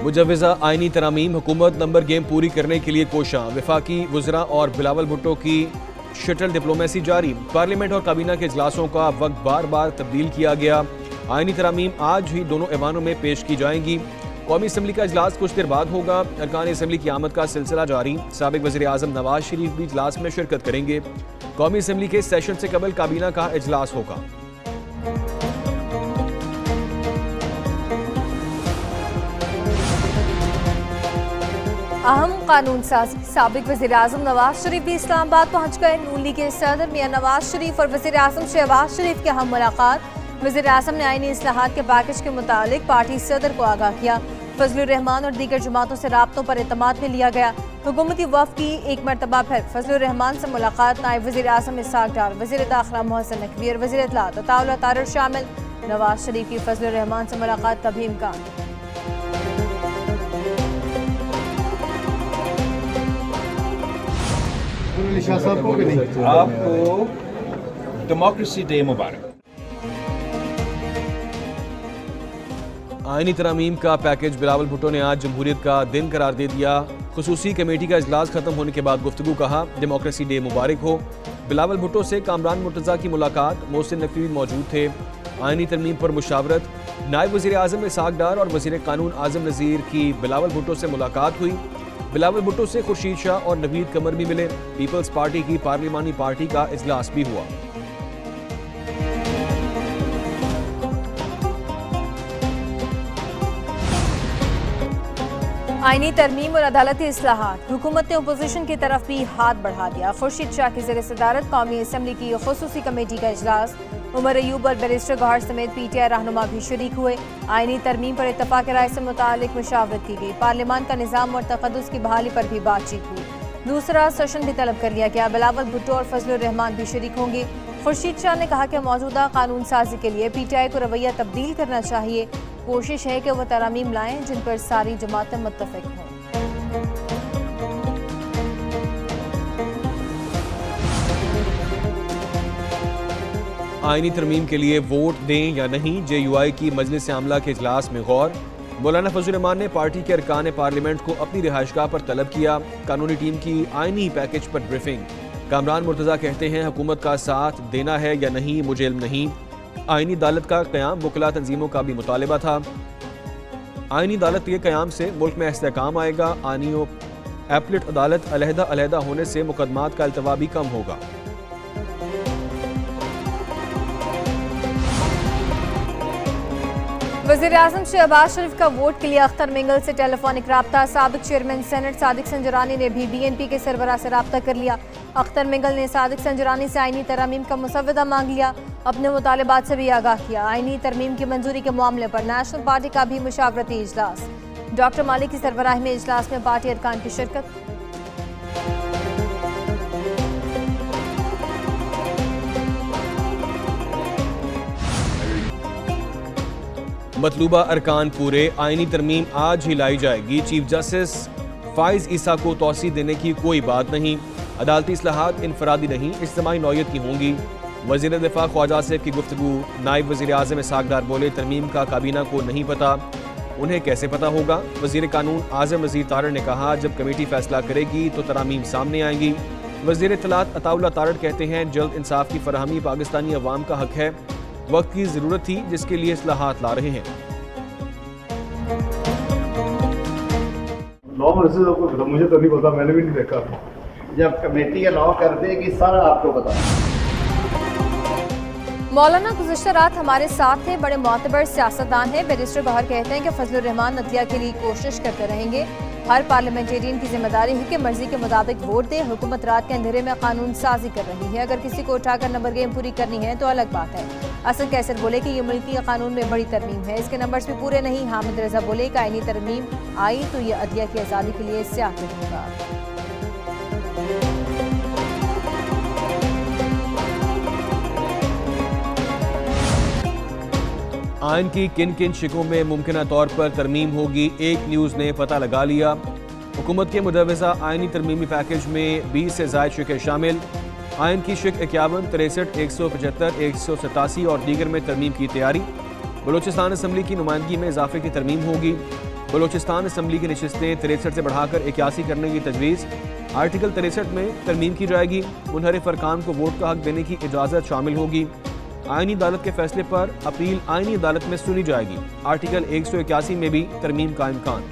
मुजव्वज़ा आइनी तरामीम हुकूमत number game पूरी करने के लिए कोशां। वफाकी वज़रा और बिलावल भुट्टो की शटल डिप्लोमेसी जारी। पार्लियामेंट और काबीना के इजलासों का वक्त बार बार तब्दील किया गया। आइनी तरामीम आज ही दोनों ऐवानों में पेश की जाएंगी। कौमी असम्बली का इजलास कुछ देर बाद होगा। अरकान असम्बली की आमद का सिलसिला जारी। साबिक वज़ीर आज़म नवाज शरीफ भी इजलास में शिरकत करेंगे। कौमी असम्बली के सेशन से कबल काबीना का इजलास होगा। अहम कानून साजी। साबिक वज़ीर आज़म नवाज शरीफ भी इस्लामाबाद पहुँच गए। नून लीग के सदर मियां नवाज शरीफ और वज़ीर आज़म शहबाज शरीफ की अहम मुलाकात। वज़ीर आज़म ने आईनी इस्लाहात के पैकेज के मुतालिक पार्टी सदर को आगाह किया। फजलुर रहमान और दीगर जमातों से राब्तों पर एतमाद में लिया गया। हुकूमती वफ़द की एक मरतबा फिर फजलुर रहमान से मुलाकात। नायब वज़ीर आज़म इसहाक डार, वज़ीर दाखिला मोहसिन नकवी और वज़ीर इत्तलात अताउल्लाह तारड़ शामिल। नवाज शरीफ की फजलुर रहमान से मुलाकात का भी इम्कान। आपको डेमोक्रेसी डे मुबारक। आइनी तरामीम का पैकेज बिलावल भुट्टो ने आज जमहूरियत का दिन करार दे दिया। खुसूसी कमेटी का इजलास खत्म होने के बाद गुफ्तगू। कहा डेमोक्रेसी डे मुबारक हो। बिलावल भुट्टो से कामरान मुर्तज़ा की मुलाकात। मोहसिन नकवी मौजूद थे। आइनी तरमीम पर मुशावरत। नायब वज़ीर आज़म इसहाक डार और वज़ीर कानून आज़म नज़ीर की बिलावल भुट्टो से मुलाकात हुई। बिलावल भुट्टो से खुर्शीद शाह और नवीद कमर भी मिले। पीपल्स पार्टी की पार्लिमानी पार्टी का इजलास भी हुआ। आईनी तरमीम और अदालती इस्लाहात। हुकूमत ने अपोजिशन की तरफ भी हाथ बढ़ा दिया। खुर्शीद शाह की ज़ेर सदारत कौमी असम्बली की खुसूसी कमेटी का इजलास। उमर अयूब और बैरिस्टर गौहर समेत PTI रहनुमा भी शरीक हुए। आईनी तरमीम पर इत्तफाक राय से मुतालिक मुशावरत की गई। पार्लियामान का निज़ाम और तक़द्दुस की बहाली पर भी बातचीत हुई। दूसरा सेशन भी तलब कर लिया गया। बिलावल भुट्टो और फजलुर रहमान भी शरीक होंगे। खुर्शीद शाह ने कहा कि मौजूदा कानून साजी के लिए PTI को रवैया तब्दील करना चाहिए। कोशिश है कि वह तरामीम लाएं जिन पर सारी जमातें मुत्तफिक हों। आइनी तरमीम के लिए वोट दें या नहीं, JUI की मजलिस आमला के इजलास में गौर। मौलाना फजलुर रहमान ने पार्टी के अरकान पार्लियामेंट को अपनी रिहाइशगाह पर तलब किया। कानूनी टीम की आइनी पैकेज पर ब्रीफिंग। कामरान मुर्तज़ा कहते हैं हुकूमत का साथ देना है या नहीं मुझे इल्म नहीं। आइनी अदालत का क़याम वकला तंजीमों का भी मुतालिबा था। आइनी अदालत के क़याम से मुल्क में इस्तेहकाम आएगा। आइनी एपलेट अदालत अलहदा होने से मुकदमात का अल्तवा भी कम होगा। वज़ीर आज़म शहबाज शरीफ का वोट के लिए अख्तर मिंगल से टेलीफोनिक राब्ता। साबिक चेयरमैन सेनेट सादिक संजरानी ने भी BNP के सरबराह से राब्ता कर लिया। अख्तर मिंगल ने सादिक संजरानी से आइनी तरमीम का मुसव्वदा मांग लिया। अपने मुतालिबात से भी आगाह किया। आइनी तरमीम की मंजूरी के मामले पर नेशनल पार्टी का भी मुशावरती इजलास। डॉक्टर मालिक की सरबराही में इजलास में पार्टी अरकान की शिरकत। मतलूबा अरकान पूरे। आइनी तरमीम आज ही लाई जाएगी। चीफ जस्टिस फाइज ईसा को तौसी देने की कोई बात नहीं। अदालती इस्लाहात इनफरादी नहीं, इज्तिमाई नौयत की होंगी। वज़ीर दिफा ख्वाजा आसिफ की गुफ्तगू। नायब वज़ीर आज़म इसहाक डार बोले तरमीम का काबीना को नहीं पता, उन्हें कैसे पता होगा। वज़ीर कानून आज़म नज़ीर तारड़ ने कहा जब कमेटी फैसला करेगी तो तरामीम सामने आएंगी। वज़ीर इत्तलात अताउल्लाह तारड़ कहते हैं जल्द इंसाफ की फराहमी पाकिस्तानी अवाम का हक है। वक्त की ज़रूरत थी जिसके लिए इस्लाहात ला रहे हैं। मुझे तो नहीं पता, मैंने भी नहीं देखा। जब कमेटी अलाउ कर देगी सारा आपको बता। मौलाना गुज़श्ता रात हमारे साथ थे। बड़े मोतबर सियासतदान हैं। बैरिस्टर गौहर कहते हैं कि फजलुर रहमान नतिया के लिए कोशिश करते रहेंगे। हर पार्लियामेंटेरियन की जिम्मेदारी है कि मर्जी के मुताबिक वोट दे। हुकूमत रात के अंधेरे में कानून साजी कर रही है। अगर किसी को उठाकर नंबर गेम पूरी करनी है तो अलग बात है। असद कैसर बोले कि ये मुल्की कानून में बड़ी तरमीम है, इसके नंबर्स भी पूरे नहीं। हामिद रजा बोले कि आईनी तरमीम आई तो ये अदलिया की आज़ादी के लिए स्याह होगा। आइन की किन किन शिकों में मुमकिन तौर पर तरमीम होगी, एक न्यूज़ ने पता लगा लिया। हुकूमत के मुजव्वज़ा आइनी तरमीमी पैकेज में 20 से ज़ायद शिकें शामिल। आइन की शिक 51, 63, 175, 187 और दीगर में तरमीम की तैयारी। बलूचिस्तान असम्बली की नुमाइंदगी में इजाफे की तरमीम होगी। बलोचिस्तान असम्बली की नशिस्तें 63 से बढ़ाकर 81 करने की तजवीज़। आर्टिकल 63 में तरमीम की जाएगी। मुनहरिफ अरकान को वोट का हक देने की इजाज़त शामिल होगी। आईनी अदालत के फैसले पर अपील आईनी अदालत में सुनी जाएगी। आर्टिकल 181 में भी तरमीम का इम्कान।